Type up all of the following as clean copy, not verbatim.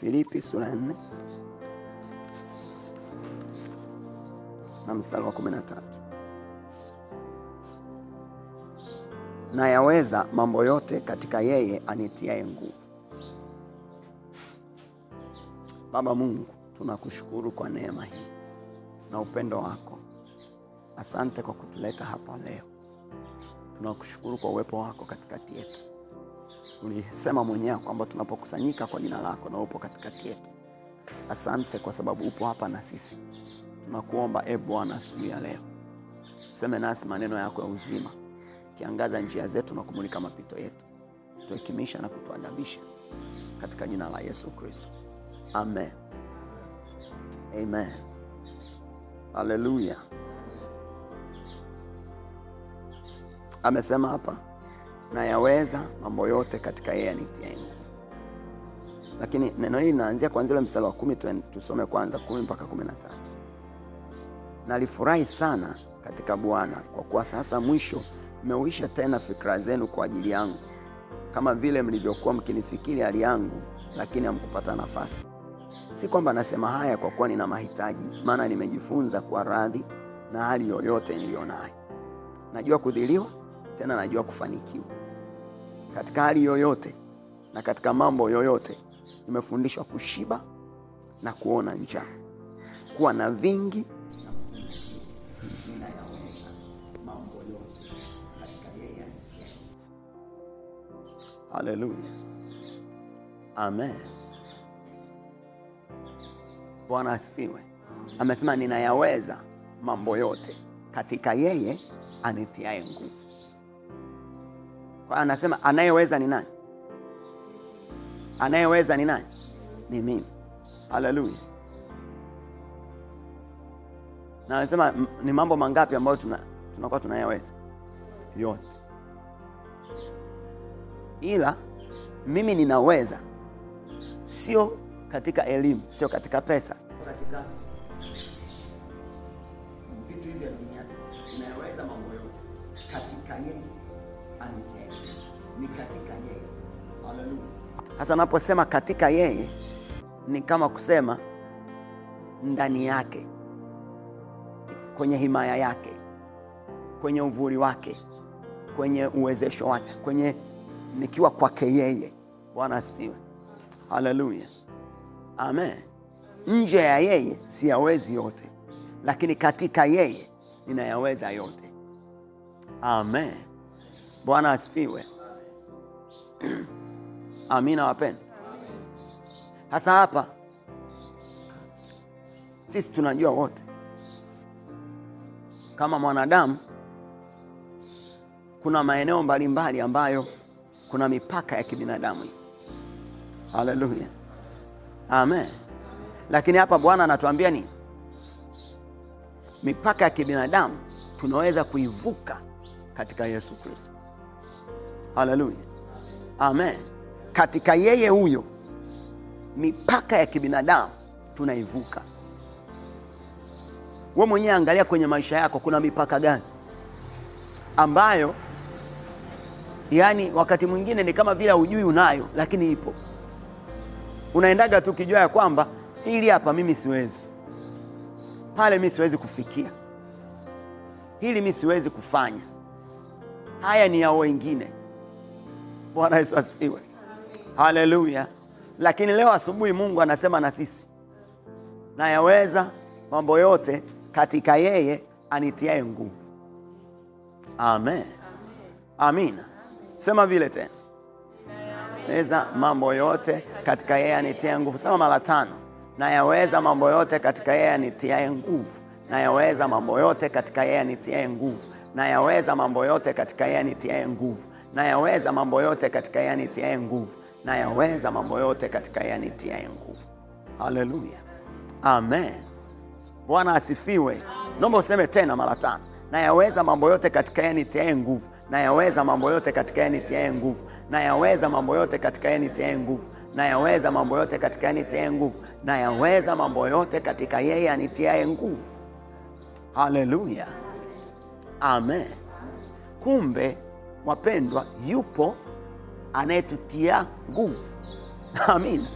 Filipi sura ya 4 na mstari wa 13. Na yaweza mambo yote katika yeye anitiaye nguvu. Baba Mungu, tunakushukuru kwa neema hii na upendo wako. Asante kwa kutuleta hapa leo. Tunakushukuru kwa uwepo wako katikati yetu. Ulisema mwenyewe kwamba tunapokusanyika kwa jina lako na upo katikati yetu. Asante kwa sababu upo hapa na sisi. Tunakuomba Bwana asubuhi ya leo, useme nasi maneno yako ya uzima, kiangaza njia zetu na kumulika mapito yetu, tuhekimisha na kutuadabisha katika jina la Yesu Kristo. Amen. Amen. Haleluya. Amesema hapa, na yaweza mambo yote katika yeye anitiaye nguvu. Lakini neno hili linaanzia kuanzia ule mstari wa 10, tusome kwanza 10 mpaka 13. Nalifurahi sana katika Bwana kwa kuwa sasa mwisho mmeuisha tena fikra zenu kwa ajili yangu, kama vile mlivyokuwa mkinifikiri hali yangu, lakini hamkupata nafasi. Si kwamba nasema haya kwa kuwa nina mahitaji, maana nimejifunza kuwa radhi na hali yoyote nilionayo. Najua kudhiliwa, tena najua kufanikiwa. Katika hali yoyote na katika mambo yoyote nimefundishwa kushiba na kuona njaa, kuwa na vingi na kupungukiwa. Ninayaweza mambo yote katika yeye anitiaye nguvu. Haleluya. Amen. Bwana asifiwe. Amesema ninayaweza mambo yote katika yeye anitiaye nguvu. Kwa anasema anayeweza ni nani? Anayeweza ni nani? Ni mimi. Haleluya. Na anasema ni mambo mangapi ambayo tunakuwa tunayaweza? Yote. Ila mimi ninaweza sio katika elimu, sio katika pesa, katika vitu hivi vya dunia. Ninaweza mambo yote katika yeye anitiaye nguvu. Ni katika yeye. Haleluya. Sasa naposema katika yeye ni kama kusema ndani yake, kwenye himaya yake, kwenye uvuli wake, kwenye uwezesho wake, kwenye nikiwa kwake yeye. Bwana asifiwe. Haleluya. Amen. Nje ya yeye siyawezi yote, lakini katika yeye ninayaweza yote. Amen. Bwana asifiwe. Amina wapendwa. Hasa hapa sisi tunajua wote kama mwanadamu kuna maeneo mbalimbali ambayo kuna mipaka ya kibinadamu. Haleluya. Amen. Lakini hapa Bwana anatuambia ni mipaka ya kibinadamu tunaweza kuivuka katika Yesu Kristo. Haleluya. Amen. Katika yeye huyo mipaka ya kibinadamu tunaivuka. Wewe mwenyewe angalia kwenye maisha yako, kuna mipaka gani ambayo yani wakati mwingine ni kama vile hujui unayo, lakini ipo. Unaendaga tu kijua ya kwamba hili hapa mimi siwezi, pale mimi siwezi kufikia, hili mimi siwezi kufanya, haya ni ya wengine. Bwana Yesu asifiwe. Haleluya. Lakini leo asubuhi Mungu anasema na sisi, na yaweza mambo yote katika yeye anitiaye nguvu. Amen. Amina. Sema vile tena. Yaweza mambo yote katika yeye anitiaye nguvu. Sema mara 5. Na yaweza mambo yote katika yeye anitiaye nguvu. Na yaweza mambo yote katika yeye anitiaye nguvu. Na yaweza mambo yote katika yeye anitiaye nguvu. Na yaweza mambo yote katika yeye anitiaye nguvu. Na yaweza mambo yote katika yeye anitiaye nguvu. Haleluya. Amen. Bwana asifiwe. Naomba useme tena mara 5. Na yaweza mambo yote katika yeye anitiaye nguvu. Na yaweza mambo yote katika yeye anitiaye nguvu. Na yaweza mambo yote katika yeye anitiaye nguvu. Na yaweza mambo yote katika yeye anitiaye nguvu. Na yaweza mambo yote katika yeye anitiaye nguvu. Haleluya. Amen. Kumbe wapendwa, yupo anayetutia nguvu. Amina.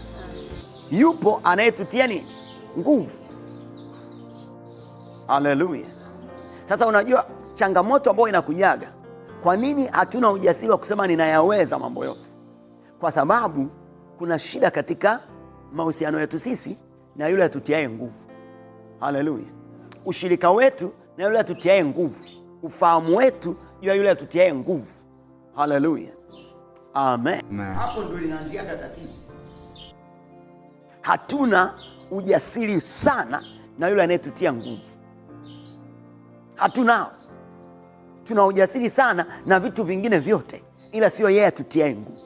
yupo anayetutia ni nguvu. Haleluya. Sasa unajua changamoto ambayo inakujaga, kwa nini hatuna ujasiri wa kusema ninayaweza mambo yote? Kwa sababu kuna shida katika mahusiano yetu sisi na yule atutiaye nguvu. Haleluya. Ushirika wetu na yule atutiaye nguvu, ufahamu wetu juu ya yule atutiaye nguvu. Haleluya. Amen. Hapo ndio linaanzia tatizo. Hatuna ujasiri sana na yule anayetutia nguvu. Hatunao. Tuna ujasiri sana na vitu vingine vyote, ila sio yeye atutiaye nguvu.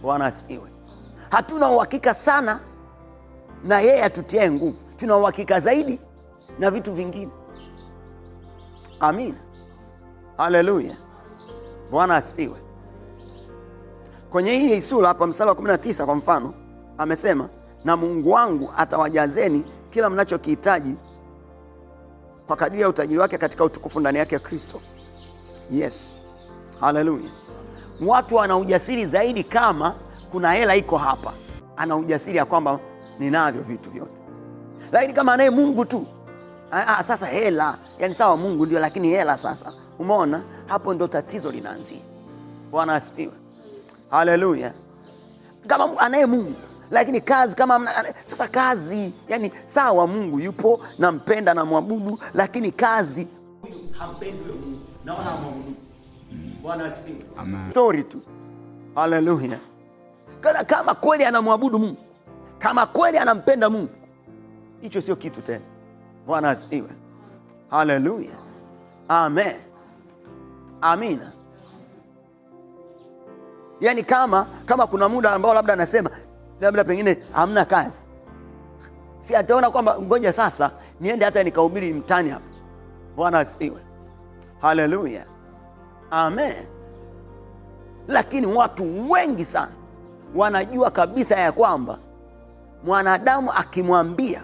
Bwana asifiwe. Hatuna uhakika sana na yeye atutiaye nguvu. Tuna uhakika zaidi na vitu vingine. Amina. Haleluya. Bwana asifiwe. Kwenye hii sura hapa mstari wa 19 kwa mfano, amesema na Mungu wangu atawajazeni kila mnachokihitaji kwa kadiri ya utajiri wake katika utukufu ndani yake Kristo. Yes. Haleluya. Watu wana ujasiri zaidi kama kuna hela iko hapa. Ana ujasiri ya kwamba ninavyo vitu vyote. Lakini kama anaye Mungu tu, sasa hela, yani sawa Mungu ndio, lakini hela sasa. Umeona? Hapo ndo tatizo linaanzia. Bwana asifiwe. Haleluya. Kama anaye Mungu, lakini kazi kama sasa kazi, yani sawa Mungu yupo, nampenda na muabudu, lakini kazi hampendi Mungu na wala muabudu. Bwana asifiwe. Amen. Story tu. Haleluya. Kama kweli anamwabudu Mungu, kama kweli anampenda Mungu, hicho sio kitu tena. Bwana asifiwe. Haleluya. Amen. Amina. Yani kama kuna muda ambao labda anasema labda pengine hamna kazi, si ataona kwamba ngoja sasa niende hata nikahubiri mtani hapa. Bwana asifiwe. Haleluya. Amen. Lakini watu wengi sana wanajua kabisa ya kwamba mwanadamu akimwambia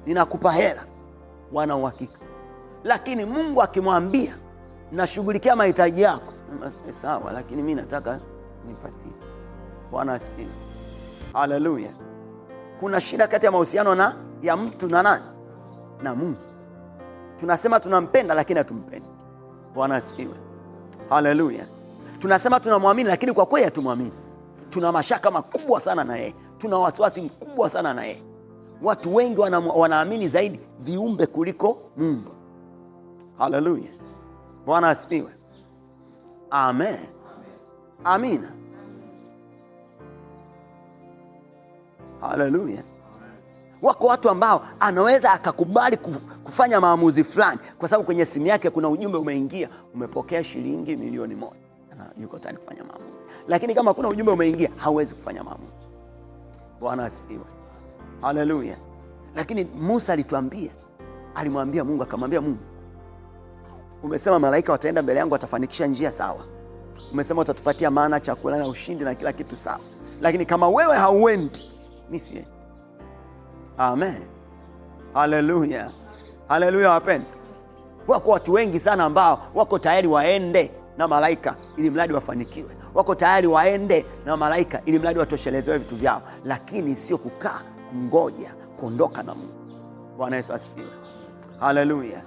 ninakupa hela, wana uhakika. Lakini Mungu akimwambia nashughulikia mahitaji yako, sawa, lakini mimi nataka nipatie. Bwana asifiwe. Haleluya. Kuna shida kati ya mahusiano ya mtu na nani? Na Mungu. Tunasema tunampenda lakini hatumpendi. Bwana asifiwe. Haleluya. Tunasema tunamwamini lakini kwa kweli hatumwamini. Tuna mashaka makubwa sana na yeye. Tuna wasiwasi mkubwa sana na yeye. Watu wengi wanaamini zaidi viumbe kuliko Mungu. Haleluya. Bwana asifiwe. Amen. Amina. Haleluya. Wako watu ambao anaweza akakubali kufanya maamuzi fulani kwa sababu kwenye simu yake kuna ujumbe umeingia, umepokea shilingi milioni 1. Yuko tayari kufanya maamuzi. Lakini kama kuna ujumbe umeingia, hawezi kufanya maamuzi. Bwana asifiwe. Haleluya. Lakini Musa alimwambia Mungu, akamwambia Mungu, umesema malaika wataenda mbele yangu watafanikisha njia, sawa. Umesema utatupatia maana, chakula na ushindi na kila kitu, sawa. Lakini kama wewe hauendi, mimi siendi. Amen. Haleluya. Haleluya wapendwa. Wako watu wengi sana ambao wako tayari waende na malaika ili mradi wafanikiwe. Wako tayari waende na malaika ili mradi watoshelezewe vitu vyao, lakini sio kukaa kungoja kuondoka na Mungu. Bwana Yesu asifiwe. Haleluya.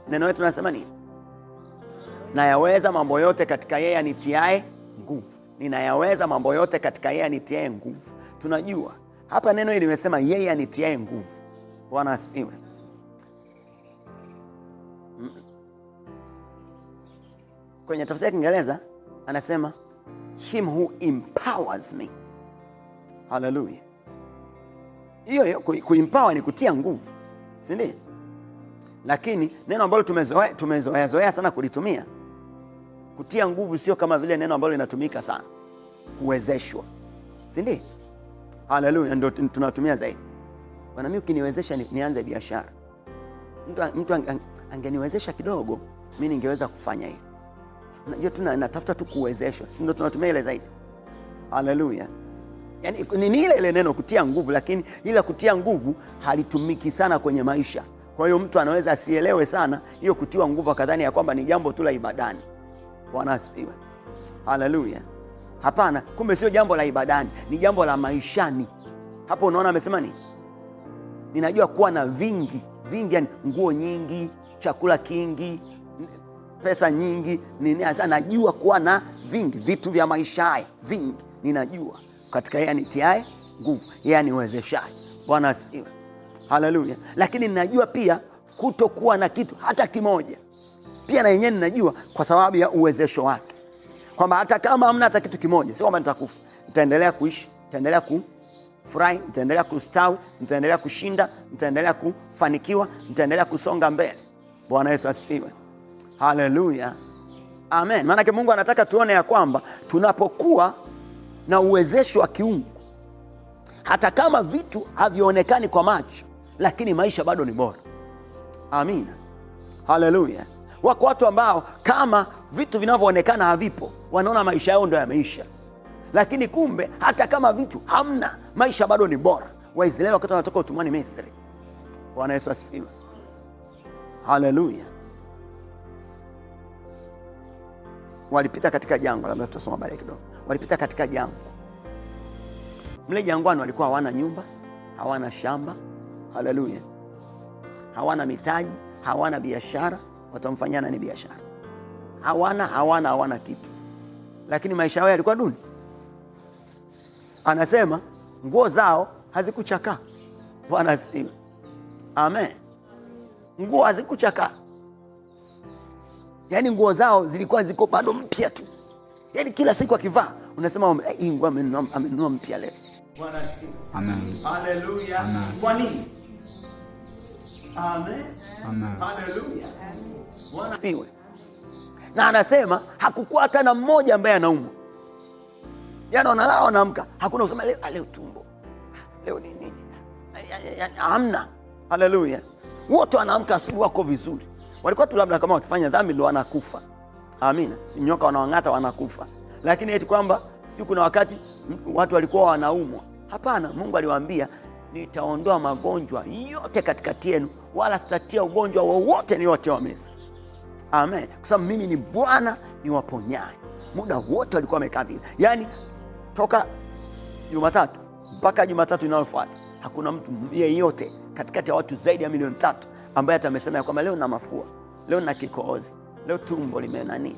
Neno letu linasema nini? Nayaweza mambo yote katika yeye anitiaye nguvu. Ninayaweza mambo yote katika yeye anitiaye nguvu. Tunajua hapa neno hili limesema yeye anitiaye nguvu. Bwana asifiwe. Kwenye tafsiri ya Kiingereza anasema him who empowers me. Hallelujah. Hiyo kuempower ni kutia nguvu, si ndio? Lakini neno ambalo tumezoea sana kulitumia, kutia nguvu, sio kama vile neno ambalo linatumika sana kuwezeshwa, si ndio? Hallelujah, ndio tunatumia zaidi. Bwana, mimi ukiniwezesha nianze biashara, mtu angeniwezesha kidogo, mimi ningeweza kufanya hiyo. Unajua tunatafuta tu kuwezeshwa, si ndio tunatumia ile zaidi. Hallelujah. Yani ni ile neno kutia nguvu, lakini ila kutia nguvu halitumiki sana kwenye maisha. Kwa hiyo mtu anaweza asielewe sana hiyo kutiwa nguvu akadhani ya kwamba ni jambo tu la ibadani. Bwana asifiwe. Hallelujah. Hapana, kumbe sio jambo la ibadani, ni jambo la maishani. Hapo unaona amesema nini? Ninajua kuwa na vingi, yani nguo nyingi, chakula kingi, pesa nyingi, najua kuwa na vingi, vitu vya maisha haya vingi. Ninajua katika yeye anitiaye nguvu, yeye aniwezeshaye. Bwana asifiwe. Haleluya. Lakini ninajua pia kutokuwa na kitu hata kimoja. Pia na yenyewe ninajua kwa sababu ya uwezesho wake. Kwamba hata kama hamna hata kitu kimoja, sio kwamba nitakufa. Nitaendelea kuishi, nitaendelea kufurahi, nitaendelea kustawi, nitaendelea kushinda, nitaendelea kufanikiwa, nitaendelea kusonga mbele. Bwana Yesu asifiwe. Haleluya. Amen. Maana Mungu anataka tuone ya kwamba tunapokuwa na uwezesho wa kiungu, hata kama vitu havionekani kwa macho, lakini maisha bado ni bora. Amina. Haleluya. Wako watu ambao kama vitu vinavyoonekana havipo, wanaona maisha yao ndio yameisha. Lakini kumbe hata kama vitu hamna, maisha bado ni bora. Waisraeli wakati wanatoka utumwani Misri. Bwana Yesu asifiwe. Haleluya. Walipita katika jangwa, labda tutasoma baadaye kidogo. Walipita katika jangwa. Mle jangwani walikuwa hawana nyumba, hawana shamba. Haleluya. Hawana mitaji, hawana biashara. Watamfanyia nani biashara? Hawana kitu. Lakini maisha yao yalikuwa duni. Anasema nguo zao hazikuchakaa. Bwana asifiwe. Amen. Nguo hazikuchakaa. Yaani nguo zao zilikuwa ziko bado mpya tu. Yaani kila siku akivaa unasema hii nguo amenunua mpya leo. Bwana asifiwe. Amen. Haleluya. Kwa nini? Amen. Amen. Haleluya. Bwana asifiwe. Na anasema hakukuwa hata na mmoja ambaye anaumwa. Yaani wanalala wanaamka, hakuna usema leo tumbo. Leo ni nini? Hamna. Haleluya. Wote wanaamka asubuhi wako vizuri. Walikuwa tu labda kama wakifanya dhambi ndio wanakufa. Amina. Si nyoka wanawangata wanakufa. Lakini eti kwamba si kuna wakati watu walikuwa wanaumwa. Hapana, Mungu aliwaambia nitaondoa magonjwa yote katikati yenu, wala sitatia ugonjwa wowote niwote Misri. Amen. Kwa sababu mimi ni Bwana niwaponyaye. Muda wote walikuwa wamekaa vile. Yaani toka Jumatatu mpaka Jumatatu inayofuata hakuna mtu yeyote katikati ya watu zaidi ya 3 ambaye atamesema kwamba leo na mafua, leo na kikohozi, leo tumbo limenani,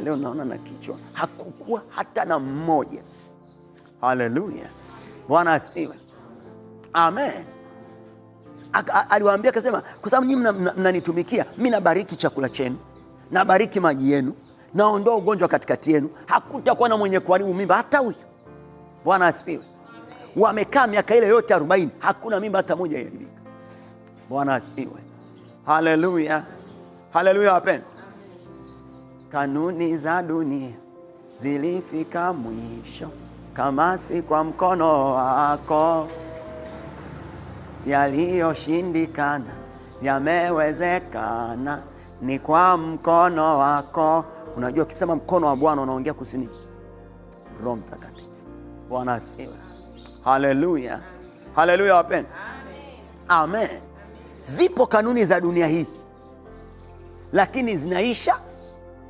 leo naona na kichwa. Hakukuwa hata na mmoja. Haleluya. Bwana asifiwe. Amen. Aliwaambia akasema, kwa sababu nyinyi mnanitumikia, mimi nabariki chakula chenu, nabariki maji yenu, naondoa ugonjwa katikati yenu, hakutakuwa na mwenye kuharibu mimba hata huyu. Bwana asifiwe. Wamekaa miaka ile yote 40, hakuna mimba hata moja iliharibika. Bwana asifiwe. Haleluya. Haleluya wapendwa. Kanuni za dunia zilifika mwisho, kama si kwa mkono wako. Yaliyoshindikana yamewezekana, ni kwa mkono wako. Unajua ukisema mkono wa Bwana unaongea kusini Roho Mtakatifu. Bwana asifiwe. Haleluya. Haleluya wapendwa. Amen. Zipo kanuni za dunia hii, lakini zinaisha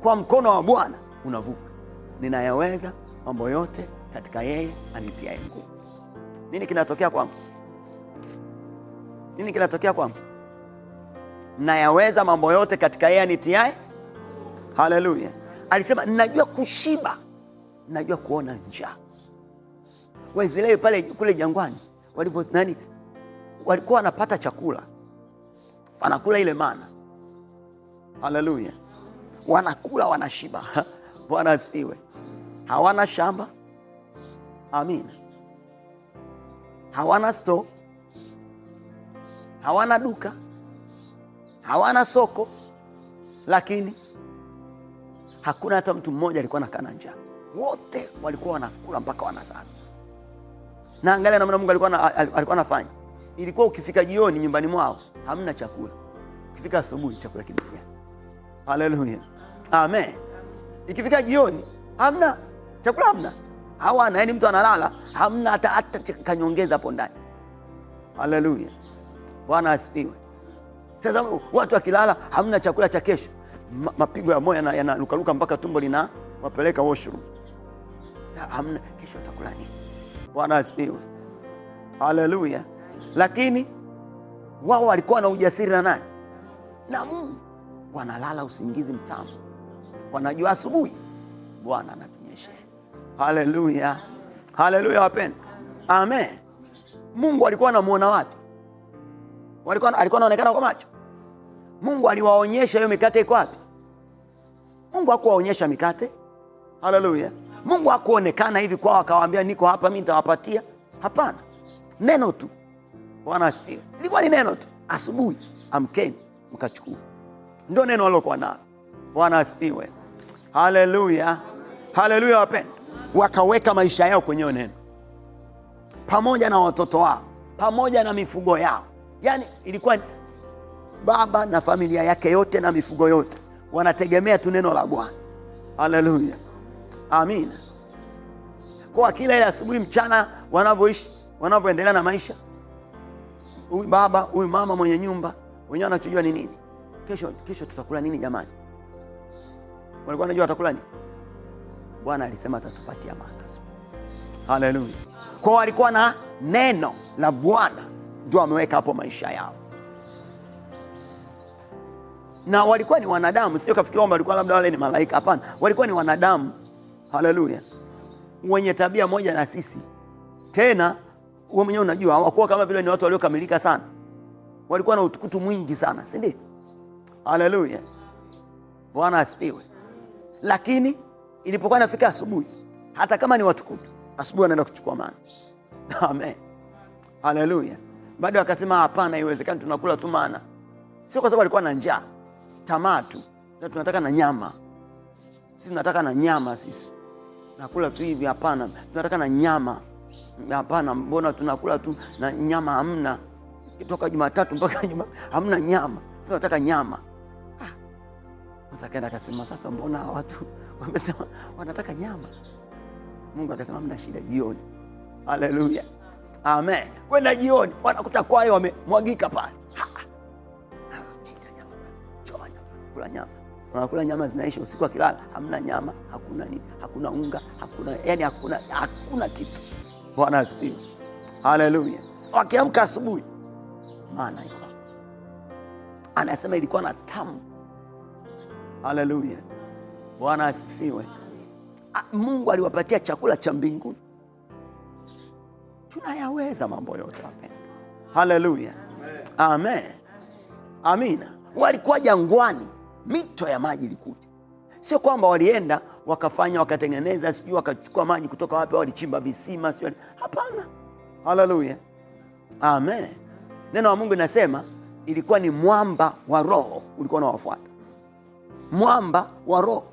kwa mkono wa Bwana unavuka. Ninayaweza mambo yote katika yeye anitiaye nguvu. Nini kinatokea kwangu? Nini kinatokea kwangu? Nayaweza mambo yote katika yeye anitiaye. Haleluya. Alisema ninajua kushiba, ninajua kuona njaa. Waisraeli pale kule jangwani walikuwa wanapata chakula, wanakula ile mana. Haleluya. Wanakula wanashiba. Bwana asifiwe. Hawana shamba. Amina. Hawana store, hawana duka, hawana soko, lakini hakuna hata mtu mmoja alikuwa anakaa njaa. Wote walikuwa wanakula mpaka wanasasa. Na angalia namna Mungu alikuwa anafanya. Ilikuwa ukifika jioni nyumbani mwao hamna chakula, ukifika asubuhi chakula kimejaa. Haleluya. Amen. Ikifika jioni hamna chakula, hamna. Hawana, yani mtu analala hamna hata kanyongeza hapo ndani. Haleluya. Bwana asifiwe. Sasa watu wakilala hamna chakula cha kesho, mapigo ya moyo yanarukaruka mpaka tumbo lina wapeleka washroom. Hamna kesho atakula nini? Bwana asifiwe. Haleluya. Lakini wao walikuwa na ujasiri na nani? Na Mungu. Wanalala usingizi mtamu, wanajua asubuhi Bwana anatunyeshea. Haleluya, haleluya wapendwa, amen. Mungu alikuwa anamuona wapi? Alikuwa anaonekana kwa macho? Mungu aliwaonyesha hiyo mikate iko wapi? Mungu hakuwaonyesha mikate. Haleluya. Mungu hakuonekana hivi kwao akawaambia niko hapa mimi nitawapatia. Hapana, neno tu. Bwana asifiwe. Ilikuwa ni neno tu. Asubuhi amkeni mkachukua. Ndio neno walokuwa nalo. Bwana asifiwe. Haleluya, haleluya wapendwa. Wakaweka maisha yao kwenye neno, pamoja na watoto wao, pamoja na mifugo yao. Yani ilikuwa baba na familia yake yote na mifugo yote wanategemea tu neno la Bwana. Haleluya, amina. Kwa kila ile asubuhi mchana wanavyoishi, wanavyoendelea na maisha, huyu baba huyu mama mwenye nyumba wenyewe wanachojua ni nini? Kesho tutakula nini jamani? Walikuwa wanajua watakula nini? Bwana alisema atatupatia maana. Haleluya. Kwa walikuwa na neno la Bwana ndio ameweka hapo maisha yao. Na walikuwa ni wanadamu, sio kafikiria kwamba walikuwa labda wale ni malaika. Hapana, walikuwa ni wanadamu. Haleluya. Wenye tabia moja na sisi. Tena wewe mwenyewe unajua hawakuwa kama vile ni watu waliokamilika sana. Walikuwa na utukutu mwingi sana, si ndio? Haleluya. Bwana asifiwe. Lakini ilipokuwa inafika asubuhi, hata kama ni watukutu, asubuhi wanaenda kuchukua mana. Amen. Haleluya. Bado akasema hapana, haiwezekani tunakula tu mana. Sio kwa sababu alikuwa na njaa, tamaa tu. Sasa tunataka na nyama. Sisi tunataka na nyama sisi. Nakula tu hivi hapana. Tunataka na nyama. Hapana, mbona tunakula tu na nyama hamna? Kutoka Jumatatu mpaka Jumaa hamna nyama. Sisi tunataka nyama. Sasa kaenda akasema sasa mbona watu wamesema wanataka nyama? Mungu akasema hamna shida, jioni. Haleluya. Amen. Kwenda jioni wanakuta kwale wamemwagika pale. Chinja nyama, choma nyama, kula nyama. Wanakula nyama zinaisha usiku akilala, hamna nyama, hakuna nini, hakuna unga, hakuna yani hakuna kitu. Bwana asifiwe. Haleluya. Wakiamka asubuhi, maana iko. Anasema ilikuwa na tamu. Haleluya. Bwana asifiwe. Mungu aliwapatia chakula cha mbinguni. Tunayaweza mambo yote wapendwa. Haleluya. Amen. Amina. Walikuwa jangwani, mito ya maji ilikuja. Sio kwamba walienda wakafanya wakatengeneza sijui wakachukua maji kutoka wapi, walichimba visima sio. Hapana. Haleluya. Amen. Neno la Mungu linasema ilikuwa ni mwamba wa roho ulikuwa unawafuata. Mwamba wa roho.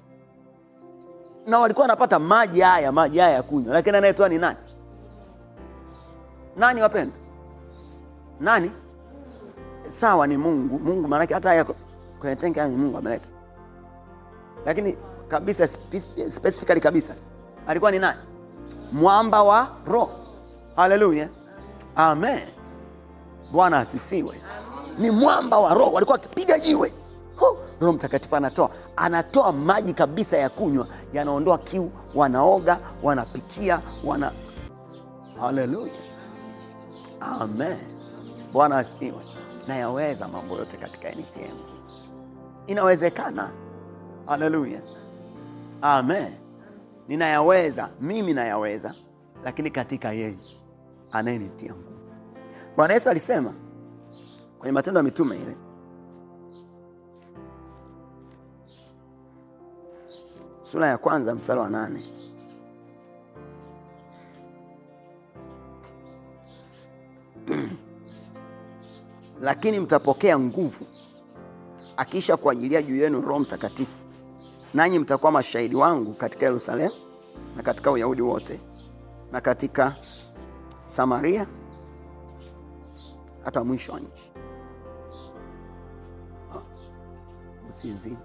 Na walikuwa wanapata maji haya ya kunywa. Lakini anayetoa ni nani? Nani wapendwa? Nani? Sawa, ni Mungu. Mungu maana yake hata haya kwenye tenki ni Mungu ameleta. Lakini kabisa specifically kabisa alikuwa ni nani? Mwamba wa roho. Haleluya. Amen. Bwana asifiwe. Ni mwamba wa roho. Walikuwa wakipiga jiwe, Roho Mtakatifu anatoa maji kabisa ya kunywa, yanaondoa kiu, wanaoga, wanapikia, Haleluya. Amen. Bwana asifiwe. Na yaweza mambo yote katika NTM. Inawezekana. Haleluya. Amen. Ninayaweza, mimi nayaweza, lakini katika yeye anayenitia nguvu. Bwana Yesu alisema kwenye Matendo ya Mitume ile sura ya 1 mstari wa 8. Lakini mtapokea nguvu akisha kuajilia juu yenu Roho Mtakatifu, nanyi mtakuwa mashahidi wangu katika Yerusalemu na katika Uyahudi wote na katika Samaria hata mwisho wa nchi. Usizini.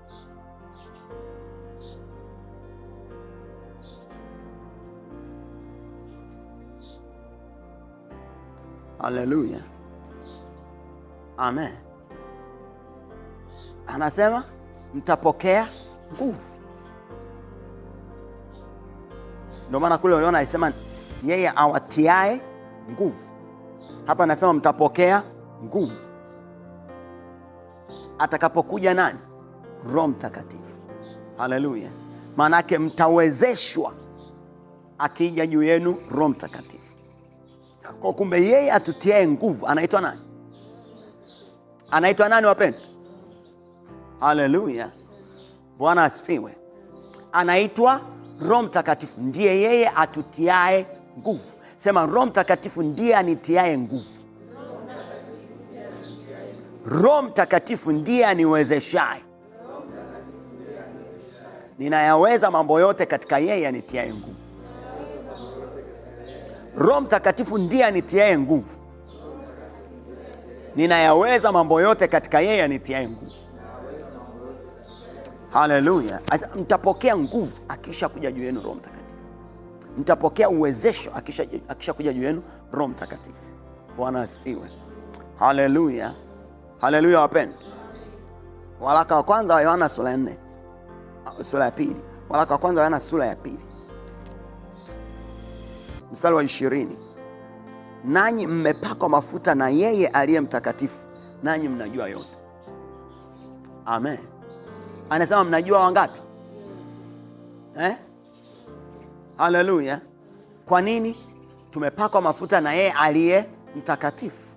Haleluya. Amen. Anasema mtapokea nguvu. Ndio maana kule uliona alisema yeye awatiae nguvu. Hapa anasema mtapokea nguvu atakapokuja nani? Roho Mtakatifu. Haleluya. Maana yake mtawezeshwa akija juu yenu Roho Mtakatifu. Kwa kumbe yeye atutiae nguvu anaitwa nani? Anaitwa nani wapendwa? Haleluya. Bwana asifiwe. Anaitwa Roho Mtakatifu. Ndiye yeye atutiae nguvu. Sema, Roho Mtakatifu ndiye anitiae nguvu. Roho Mtakatifu ndiye aniwezeshaye. Ninayaweza mambo yote katika yeye anitiae nguvu. Roho Mtakatifu ndiye anitiae nguvu. Ninayaweza mambo yote katika yeye anitiae nguvu. Haleluya. Mtapokea nguvu akisha kuja juu yenu Roho Mtakatifu. Mtapokea uwezesho akisha kuja juu yenu Roho Mtakatifu. Bwana asifiwe. Haleluya. Haleluya wapendwa. Waraka wa kwanza wa Yohana sura ya 4. Sura ya pili. Waraka wa kwanza wa Yohana sura ya pili. Mstari wa 20. Nanyi mmepakwa mafuta na yeye aliye mtakatifu, nanyi mnajua yote. Amen. Anasema mnajua wangapi? Haleluya. Kwa nini? Tumepakwa mafuta na yeye aliye mtakatifu.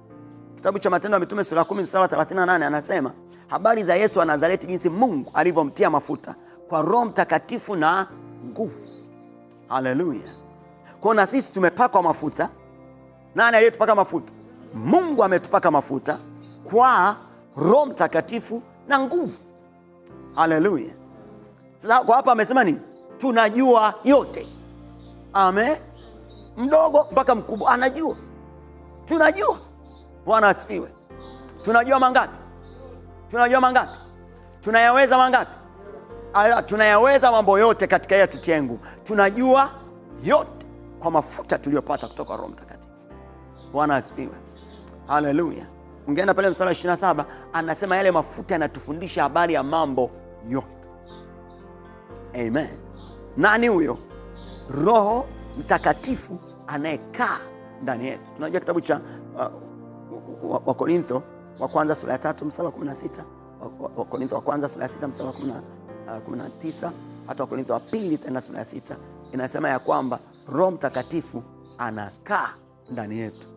Kitabu cha Matendo ya Mitume sura 10 mstari wa 38 anasema habari za Yesu wa Nazareti, jinsi Mungu alivyomtia mafuta kwa Roho Mtakatifu na nguvu. Haleluya. Kwa na sisi tumepakwa mafuta. Nani aliyetupaka mafuta? Mungu ametupaka mafuta kwa Roho Mtakatifu na nguvu. Haleluya. Sasa kwa hapa amesema nini? Tunajua yote. Amen. Mdogo mpaka mkubwa anajua. Tunajua. Bwana asifiwe. Tunajua mangapi? Tunajua mangapi? Tunayaweza mangapi? Tunayaweza mambo yote katika yeye atutiaye nguvu. Tunajua yote kwa mafuta tuliyopata kutoka Roho Mtakatifu. Bwana asifiwe. Haleluya. Ungeenda pale mstari wa 27 anasema yale mafuta yanatufundisha habari ya mambo yote. Amen. Nani huyo? Roho Mtakatifu anayekaa ndani yetu. Tunajua kitabu cha Wakorintho wa kwanza sura ya 3 mstari wa 16, Wakorintho wa kwanza sura ya 6 mstari wa 19, hata Wakorintho wa pili tena sura ya 6 inasema ya kwamba Roho Mtakatifu anakaa ndani yetu,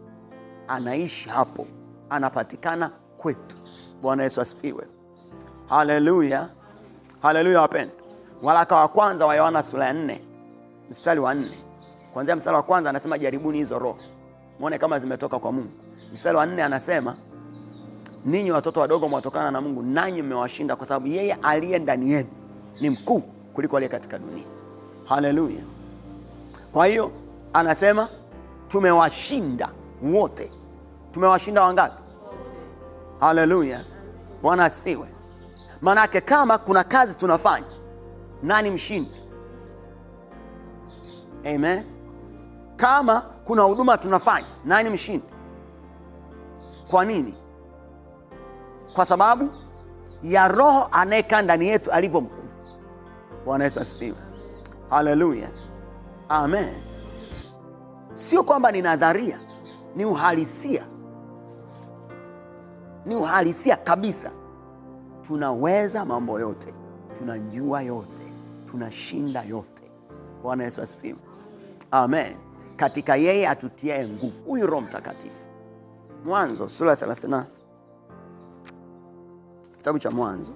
anaishi hapo, anapatikana kwetu. Bwana Yesu asifiwe. Haleluya. Haleluya wapendwa. Waraka wa kwanza wa Yohana sura ya 4 mstari wa 4. Kuanzia mstari wa kwanza anasema jaribuni hizo roho, muone kama zimetoka kwa Mungu. Mstari wa 4 anasema ninyi watoto wadogo mwatokana na Mungu, nanyi mmewashinda kwa sababu yeye aliye ndani yenu ni mkuu kuliko aliye katika dunia. Haleluya. Kwa hiyo anasema tumewashinda wote. Tumewashinda wangapi? Haleluya. Bwana asifiwe. Manake kama kuna kazi tunafanya, nani mshindi? Amen. Kama kuna huduma tunafanya, nani mshindi? Kwa nini? Kwa sababu ya Roho anayekaa ndani yetu alivyo mkuu. Bwana Yesu asifiwe. Haleluya. Amen. Sio kwamba ni nadharia, ni uhalisia. Ni uhalisia kabisa. Tunaweza mambo yote, tunajua yote, tunashinda yote. Bwana Yesu asifiwe. Amen. Katika yeye atutiaye nguvu, huyu Roho Mtakatifu. Mwanzo sura 30. Kitabu cha Mwanzo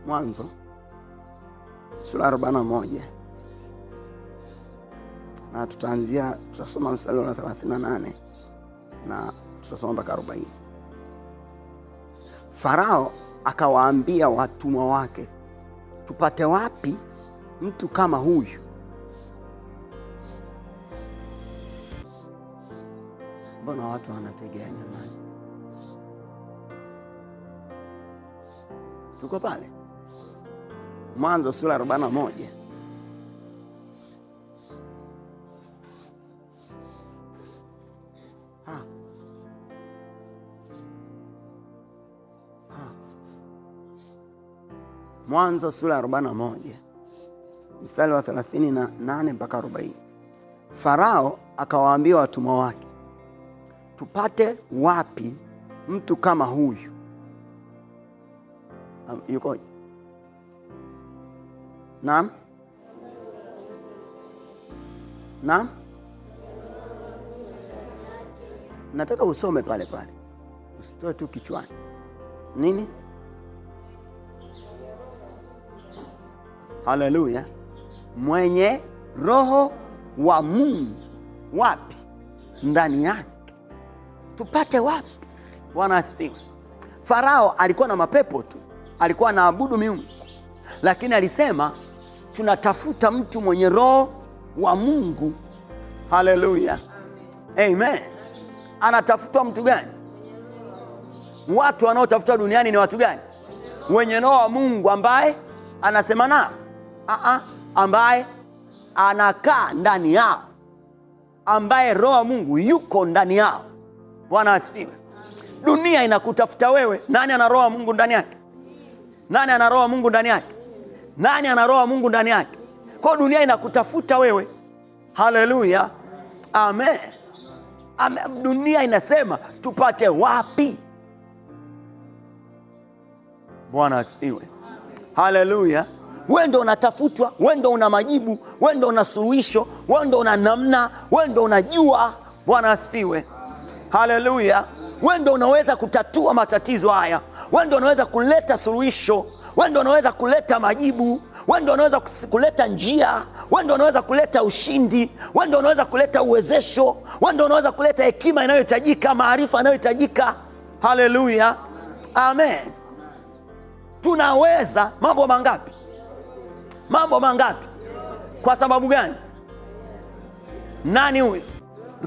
Mwanzo sura 41 na tutasoma mstari wa 38 na tutasoma mpaka 40. Farao akawaambia watumwa wake, tupate wapi mtu kama huyu? Mbona watu wanategea jamani? Tuko pale Mwanzo sura 41. Mwanzo sura 41 mstari wa 38 mpaka 40. Farao akawaambia watumwa wake, tupate wapi mtu kama huyu? Yukoje? Naam? Naam? Nataka usome pale pale, usitoe tu kichwani. Nini? Haleluya. Mwenye roho wa Mungu wapi? Ndani yake. Tupate wapi? Bwana asifiwe. Farao alikuwa na mapepo tu, alikuwa anaabudu miungu, lakini alisema tunatafuta mtu mwenye roho wa Mungu. Haleluya. Amen. Anatafuta mtu gani? Watu wanaotafuta duniani ni watu gani? Wenye roho wa Mungu, ambaye anasema nao, ambaye anakaa ndani yao, ambaye roho wa Mungu yuko ndani yao. Bwana asifiwe. Dunia inakutafuta wewe. Nani ana roho wa Mungu ndani yake? Nani ana roho wa Mungu ndani yake? Nani ana roho wa Mungu ndani yake? Kwa dunia inakutafuta wewe. Haleluya. Amen. Dunia inasema tupate wapi? Bwana asifiwe. Haleluya. Wewe ndio unatafutwa, wewe ndio una majibu, wewe ndio una suluhisho, wewe ndio una namna, wewe ndio unajua. Bwana asifiwe. Haleluya. Wewe ndio unaweza kutatua matatizo haya, wewe ndio unaweza kuleta suluhisho, wewe ndio unaweza kuleta majibu, wewe ndio unaweza kuleta njia, wewe ndio unaweza kuleta ushindi, wewe ndio unaweza kuleta uwezesho, wewe ndio unaweza kuleta hekima inayohitajika, maarifa yanayohitajika. Haleluya. Amen. Tunaweza mambo mangapi? Mambo mangapi? Kwa sababu gani? Nani huyo?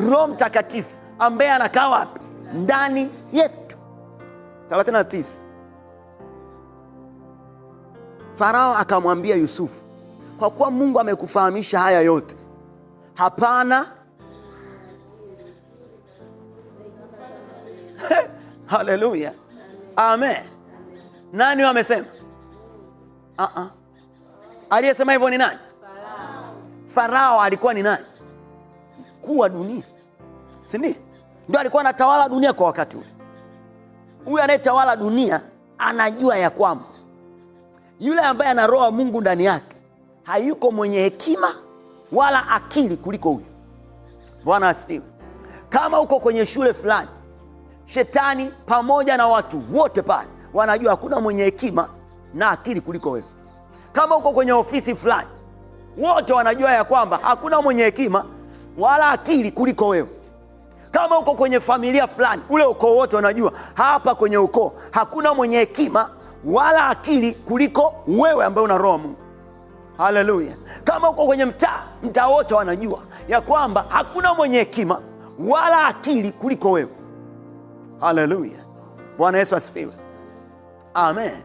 Roho Mtakatifu ambaye anakaa wapi? Ndani yetu. 39. Farao akamwambia Yusufu, kwa kuwa Mungu amekufahamisha haya yote, hapana haleluya. Amen. Nani wamesema? Aliyesema hivyo ni nani? Farao alikuwa ni nani? Mkuu wa dunia, si ndio? Ndio alikuwa anatawala dunia kwa wakati ule. Huyu anayetawala dunia anajua ya kwamba yule ambaye ana roho wa Mungu ndani yake hayuko mwenye hekima wala akili kuliko huyu. Bwana asifiwe. Kama uko kwenye shule fulani, shetani pamoja na watu wote pale wanajua hakuna mwenye hekima na akili kuliko wewe. Kama uko kwenye ofisi fulani, wote wanajua ya kwamba hakuna mwenye hekima wala akili kuliko wewe. Kama uko kwenye familia fulani, ule ukoo wote wanajua hapa kwenye ukoo hakuna mwenye hekima wala akili kuliko wewe ambaye una roho wa Mungu. Haleluya. Kama uko kwenye mtaa wote wanajua ya kwamba hakuna mwenye hekima wala akili kuliko wewe. Haleluya. Bwana Yesu asifiwe. Amen.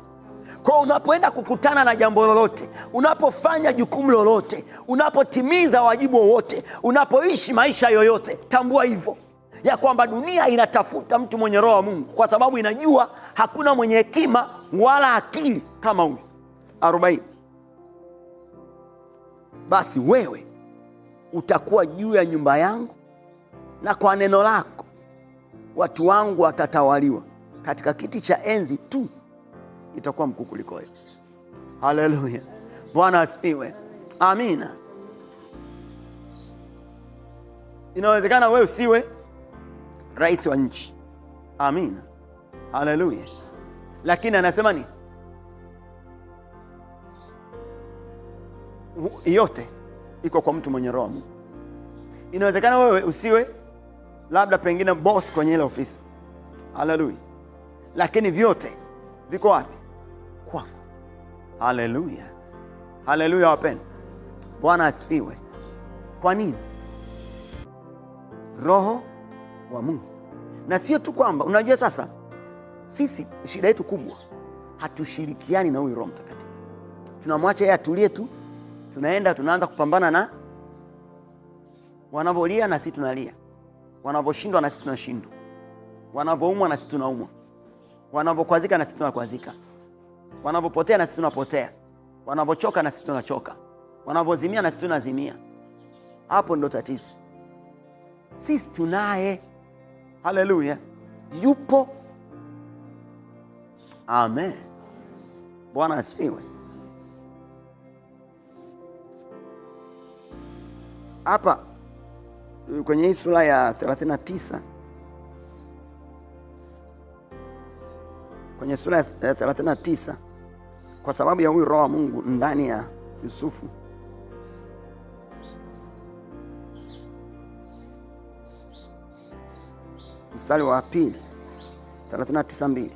Kwa unapoenda kukutana na jambo lolote, unapofanya jukumu lolote, unapotimiza wajibu wowote, unapoishi maisha yoyote, tambua hivyo ya kwamba dunia inatafuta mtu mwenye roho wa Mungu, kwa sababu inajua hakuna mwenye hekima wala akili kama huyu. 40. Basi wewe utakuwa juu ya nyumba yangu, na kwa neno lako watu wangu watatawaliwa. Katika kiti cha enzi tu itakuwa mkuu kuliko wewe. Haleluya. Bwana asifiwe. Amina. Inawezekana wewe usiwe rais wa nchi. Amina. Haleluya. Lakini anasema ni yote iko kwa mtu mwenye roho wa Mungu. Inawezekana wewe usiwe labda pengine boss kwenye ile ofisi. Haleluya. Lakini vyote viko wapi? Kwako. Haleluya. Haleluya wapendwa. Bwana asifiwe. Kwa nini? Roho wa Mungu. Na sio tu kwamba unajua sasa sisi shida yetu kubwa, hatushirikiani na huyu Roho Mtakatifu. Tunamwacha yeye atulie tu, tunaenda tunaanza kupambana na wanavolia na sisi tunalia, wanavoshindwa na sisi tunashindwa, wanavoumwa na sisi tunaumwa, wanavokwazika na sisi tunakwazika, wanavopotea na sisi tunapotea, wanavochoka na sisi tunachoka, wanavozimia na sisi tunazimia. Hapo ndo tatizo. Sisi tunaye. Haleluya. Yupo. Amen. Bwana asifiwe. Hapa kwenye hii sura ya 39, kwenye sura ya 39, kwa sababu ya huyu Roho wa Mungu ndani ya Yusufu, mstari wa 2, 39:2,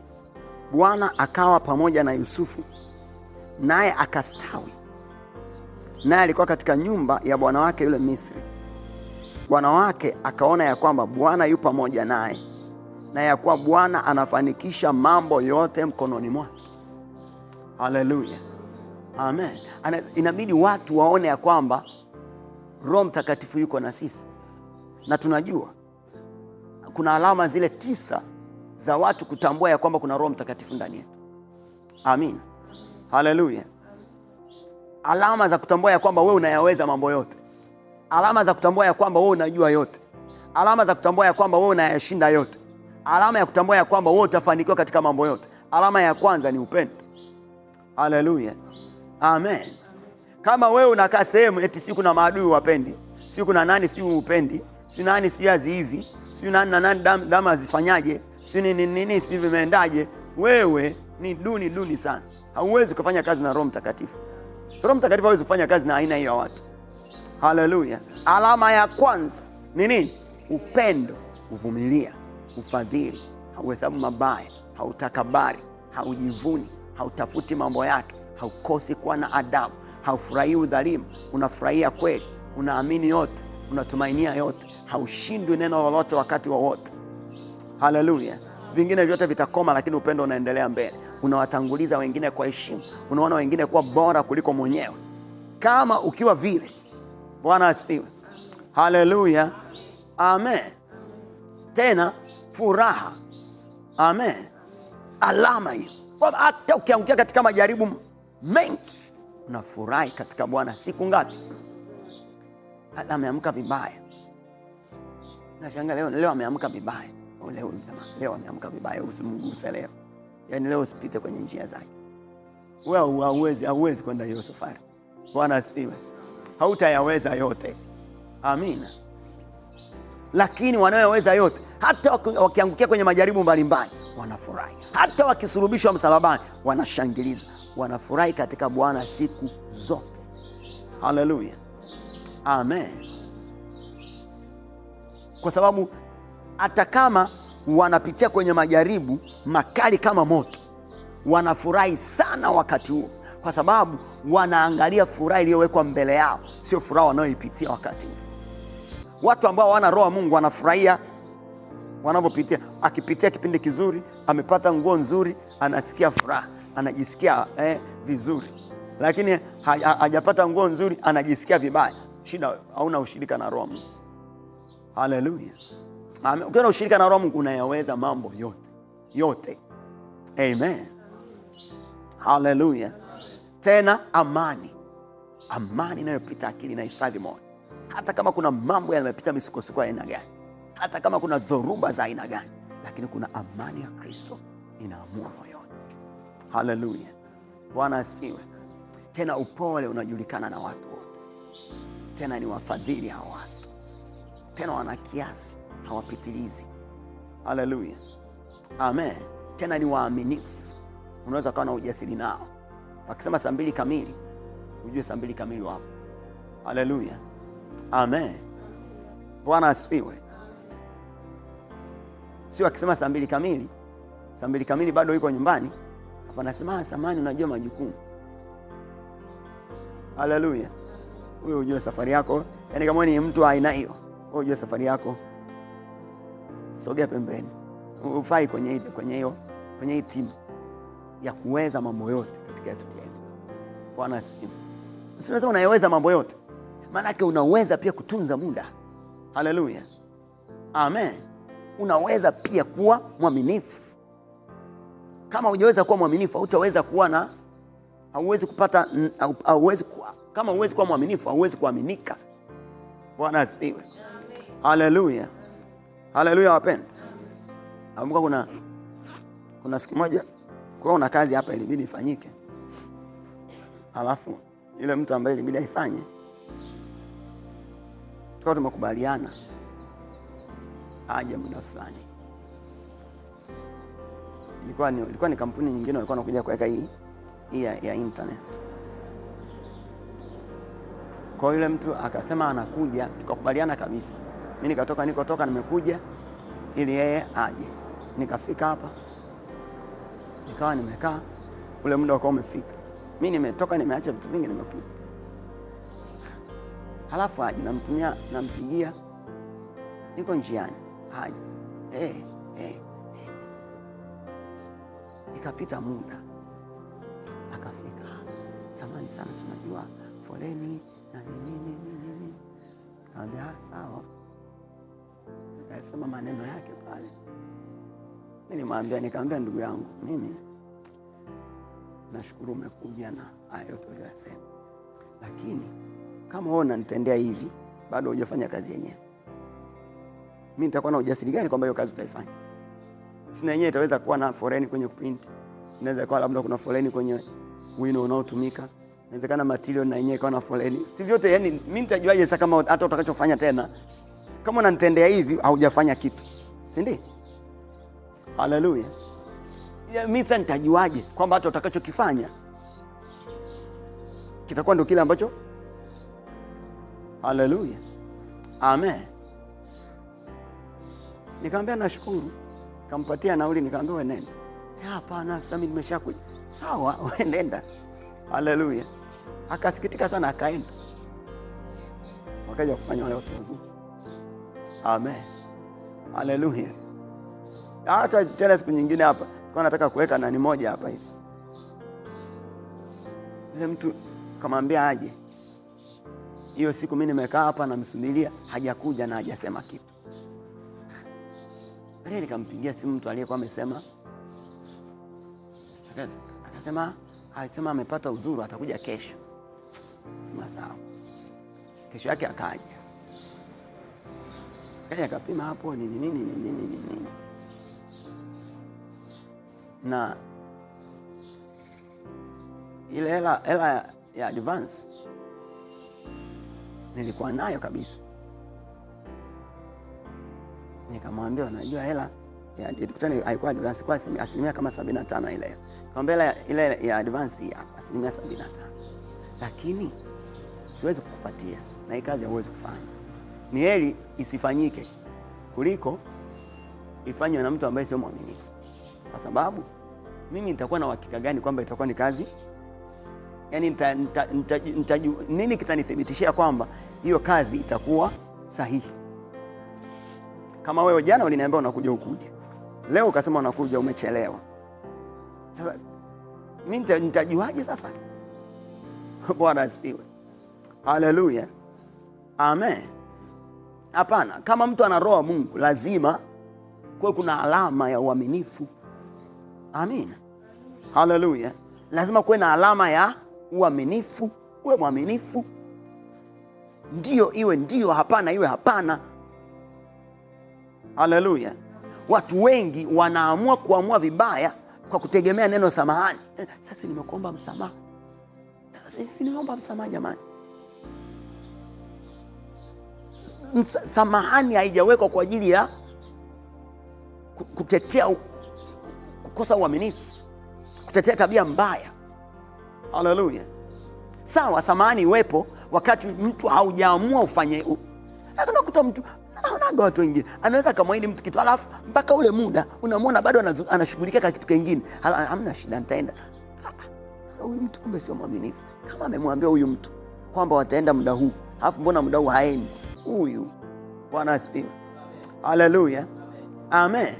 Bwana akawa pamoja na Yusufu, naye akastawi, naye alikuwa katika nyumba ya bwana wake yule Misri. Bwana wake akaona ya kwamba Bwana yu pamoja naye, na ya kuwa Bwana anafanikisha mambo yote mkononi mwake. Haleluya. Amen. Inabidi watu waone ya kwamba Roho Mtakatifu yuko na sisi, na tunajua kuna alama zile 9 za watu kutambua ya kwamba kuna Roho Mtakatifu ndani yetu. Amin. Haleluya. Alama za kutambua ya kwamba wewe unayaweza mambo yote. Alama za kutambua ya kwamba wewe unajua yote. Alama za kutambua ya kwamba wewe unayashinda yote. Alama ya kutambua ya kwamba wewe utafanikiwa katika mambo yote. Alama ya kwanza ni upendo. Haleluya. Amen. Kama wewe unakaa sehemu eti siku na maadui wapendi, siku na nani siku upendi, siku nani siku yazi hivi, siku nani na nani damu azifanyaje, siku nini siku vimeendaje, wewe ni duni sana. Hauwezi kufanya kazi na Roho Mtakatifu. Roho Mtakatifu hawezi kufanya kazi na aina hiyo ya watu. Haleluya. Alama ya kwanza ni nini? Upendo, uvumilia, ufadhili, hauhesabu mabaya, hautakabari, haujivuni, hautafuti mambo yake, haukosi kuwa na adabu, haufurahii udhalimu, unafurahia kweli, unaamini yote, unatumainia yote, haushindwi neno lolote wakati wowote. Haleluya. Vingine vyote vitakoma, lakini upendo unaendelea mbele. Unawatanguliza wengine kwa heshima, unaona wengine kuwa bora kuliko mwenyewe. Kama ukiwa vile, Bwana asifiwe. Haleluya. Amen. Tena furaha. Amen. Alama hiyo, hata ukiangukia katika majaribu mengi, unafurahi katika Bwana. Siku ngapi? Hata ameamka vibaya, nashangaa leo ameamka vibaya. Leo ameamka vibaya, usimguse leo. Yaani leo usipite kwenye njia zake. Wewe hauwezi kwenda hiyo safari. Bwana asifiwe. Hautayaweza yote. Amina. Lakini wanayoweza yote, hata wakiangukia kwenye majaribu mbalimbali, wanafurahi. Hata wakisulubishwa msalabani, wanashangiliza. Wanafurahi katika Bwana siku zote. Haleluya. Amen. Kwa sababu hata kama wanapitia kwenye majaribu makali kama moto, wanafurahi sana wakati huo, kwa sababu wanaangalia furaha iliyowekwa mbele yao, sio furaha wanayoipitia wakati huo. Watu ambao wana Roho wa Mungu wanafurahia wanapopitia. Akipitia kipindi kizuri, amepata nguo nzuri, anasikia furaha, anajisikia vizuri. Lakini hajapata nguo nzuri, anajisikia vibaya. Shida, hauna ushirika na Roho wa Mungu. Haleluya. Ukiwa na ushirika na Roho wa Mungu, unayaweza mambo yote. Amen. Haleluya. Tena amani inayopita akili na hifadhi moyo. Hata kama kuna mambo yanayopita misukosuko ya aina gani, hata kama kuna dhoruba za aina gani, lakini kuna amani ya Kristo inaamua moyoni. Haleluya. Bwana asifiwe. Tena upole unajulikana na watu wote. Tena ni wafadhili hao watu. Tena wana kiasi, hawapitilizi. Haleluya. Amen. Tena ni waaminifu. Unaweza kuwa na ujasiri nao. Wakisema saa 2 kamili, ujue saa 2 kamili wapo. Haleluya. Amen. Bwana asifiwe. Sio akisema saa 2 kamili, saa 2 kamili bado yuko nyumbani, hapa anasema samani, unajua majukumu. Haleluya. Wewe ujue safari yako, yani kama ni mtu aina hiyo, wewe ujue safari yako. Sogea pembeni. Ufai kwenye hii timu. ya kuweza mambo yote katika yetu yetu. Bwana asifiwe. Unaweza unayeweza mambo yote. Maana yake unaweza pia kutunza muda. Haleluya. Amen. Unaweza pia kuwa mwaminifu. Kama hujaweza kuwa mwaminifu, hutaweza kuwa na hauwezi kupata hauwezi kuwa, kama huwezi kuwa mwaminifu, hauwezi kuaminika. Bwana asifiwe. Haleluya. Haleluya wapendwa. Amka kuna siku moja kuna kazi hapa ilibidi ifanyike. Alafu yule mtu ambaye ilibidi aifanye, tukao tumekubaliana aje muda fulani. Ilikuwa ni kampuni nyingine walikuwa wanakuja kuweka hii ya internet. Kwa yule mtu akasema anakuja, tukakubaliana kabisa. Mimi nikotoka nimekuja ili yeye aje. Nikafika hapa. Nikawa nimekaa, ule muda ukao umefika. Mimi nimetoka, nimeacha vitu vingi, nimekuja. Halafu aje nampigia. Niko njiani. Aje. Ikapita muda. Akafika. Samahani sana, unajua foleni na nini. Nikamwambia sawa. Akasema maneno yake pale. Nikamwambia ndugu yangu, mimi nashukuru umekuja na haya yote uliyosema. Lakini kama wewe unanitendea hivi, bado hujafanya kazi yenyewe. Mimi nitakuwa na ujasiri gani kwamba hiyo kazi utaifanya? Sina yenyewe itaweza kuwa na foleni kwenye print. Inaweza kuwa labda kuna foleni kwenye wino unaotumika. Inawezekana material na yenyewe ikawa na foleni. Si vyote, yani mimi nitajuaje sasa kama hata utakachofanya tena? Kama unanitendea hivi haujafanya kitu. Si ndio? Haleluya. Mimi sasa nitajuaje kwamba hata utakachokifanya kitakuwa ndio kile ambacho? Haleluya. Amen. Nikamwambia nashukuru. Kampatia nauli, nikamwambia wewe nenda. Hapana, sasa mimi nimeshakuja. Sawa, wewe nenda. Haleluya. Akasikitika sana akaenda. Wakaja kufanya wale watu wazuri. Amen. Haleluya. Hata tena siku nyingine hapa, kwa nataka kuweka nani moja hapa hivi. Yule mtu kamwambia aje. Hiyo siku mimi nimekaa hapa namsubiria, hajakuja na hajasema kitu. Baadaye nikampigia simu mtu aliyekuwa amesema. Akasema amepata udhuru, atakuja kesho. Sema sawa. Kesho yake akaja. Kaja akapima hapo nini. Na ile hela ya advance nilikuwa nayo kabisa. Nikamwambia unajua hela ya tukutane haikuwa advance, kwa asilimia kama 75 ile. Nikamwambia ile ya advance ya asilimia 75. Lakini siwezi kukupatia na hii kazi hauwezi kufanya. Ni heri isifanyike kuliko ifanywe na mtu ambaye sio mwaminifu. Kwa sababu mimi nitakuwa na uhakika gani kwamba itakuwa ni kazi? Yaani nini kitanithibitishia kwamba hiyo kazi itakuwa sahihi? Kama wewe jana uliniambia unakuja ukuje. Leo ukasema unakuja umechelewa. Sasa mimi nitajuaje sasa? Bwana asifiwe. Haleluya. Amen. Hapana, kama mtu ana roho ya Mungu lazima kuwe kuna alama ya uaminifu. Amen. Haleluya. Lazima kuwe na alama ya uaminifu. Uwe mwaminifu. Ndio iwe ndio, hapana iwe hapana. Haleluya. Watu wengi wanaamua kuamua vibaya kwa kutegemea neno samahani. Sasa nimekuomba msamaha. Sasa nimeomba msamaha jamani. Samahani haijawekwa kwa ajili ya kutetea kukosa uaminifu, kutetea tabia mbaya. Haleluya. Sawa, samahani iwepo wakati mtu haujaamua ufanye. Lakini unakuta mtu anaonaga watu wengine anaweza kumwahidi mtu kitu alafu mpaka ule muda unamwona bado anashughulikia kwa kitu kingine. Hamna shida, nitaenda. Huyu mtu kumbe sio mwaminifu. Kama amemwambia huyu mtu kwamba wataenda muda huu, alafu mbona muda huu haendi? Huyu Bwana asifiwe. Haleluya. Amen.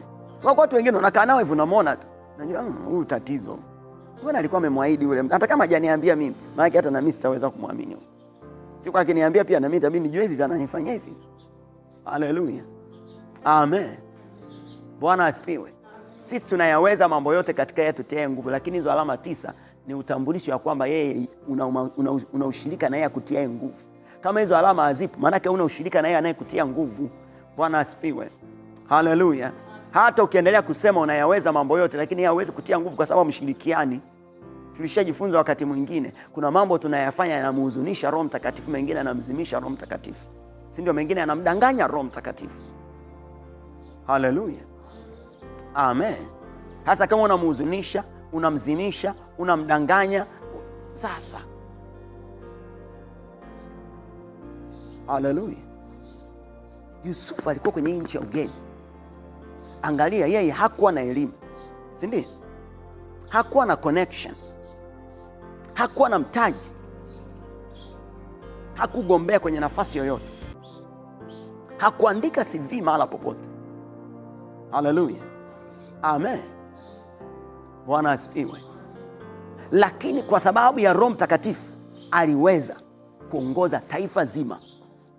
Wako watu wengine unakaa nao hivyo unamwona tu. Unajua huyu tatizo. Mbona alikuwa amemwahidi yule, hata kama hajaniambia mimi, maana hata na mimi sitaweza kumwamini. Siku akiniambia pia na mimi itabidi nijue hivi ananifanyia hivi. Haleluya. Amen. Bwana asifiwe. Sisi tunayaweza mambo yote katika yeye tutie nguvu, lakini hizo alama 9 ni utambulisho wa kwamba yeye una ushirika na yeye akutia nguvu. Kama hizo alama hazipo, maana yake una ushirika na yeye anayekutia nguvu. Bwana asifiwe. Haleluya. Hata ukiendelea kusema unayaweza mambo yote, lakini yeye hawezi kutia nguvu kwa sababu mshirikiani. Tulishajifunza wakati mwingine, kuna mambo tunayafanya yanamhuzunisha Roho Mtakatifu, mengine yanamzimisha Roho Mtakatifu. Si ndio? Mengine yanamdanganya Roho Mtakatifu. Haleluya. Amen. Hasa kama unamhuzunisha, unamzimisha, unamdanganya sasa. Haleluya. Yusufu alikuwa kwenye nchi ya ugeni. Angalia, yeye hakuwa na elimu, si ndio? Hakuwa na connection, hakuwa na mtaji, hakugombea kwenye nafasi yoyote, hakuandika CV mahala popote. Haleluya. Amen. Bwana asifiwe. Lakini kwa sababu ya Roho Mtakatifu aliweza kuongoza taifa zima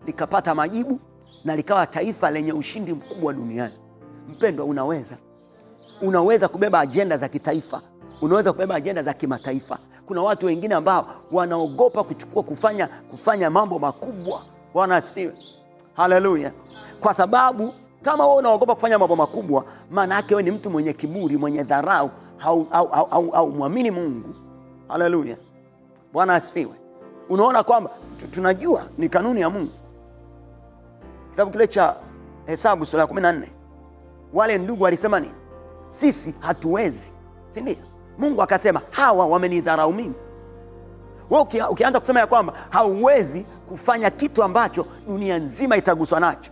likapata majibu na likawa taifa lenye ushindi mkubwa duniani. Mpendwa, unaweza kubeba ajenda za kitaifa, unaweza kubeba ajenda za kimataifa. Kuna watu wengine ambao wanaogopa kufanya mambo makubwa. Bwana asifiwe. Haleluya. Kwa sababu kama wewe unaogopa kufanya mambo makubwa, maana yake wewe ni mtu mwenye kiburi, mwenye dharau, au muamini Mungu. Haleluya. Bwana asifiwe. Unaona kwamba tunajua ni kanuni ya Mungu. Kitabu kile cha Hesabu sura ya 14. Wale ndugu walisema nini? Sisi hatuwezi. Si ndio? Mungu akasema hawa wamenidharau mimi. Wewe ukianza kusema ya kwamba hauwezi kufanya kitu ambacho dunia nzima itaguswa nacho,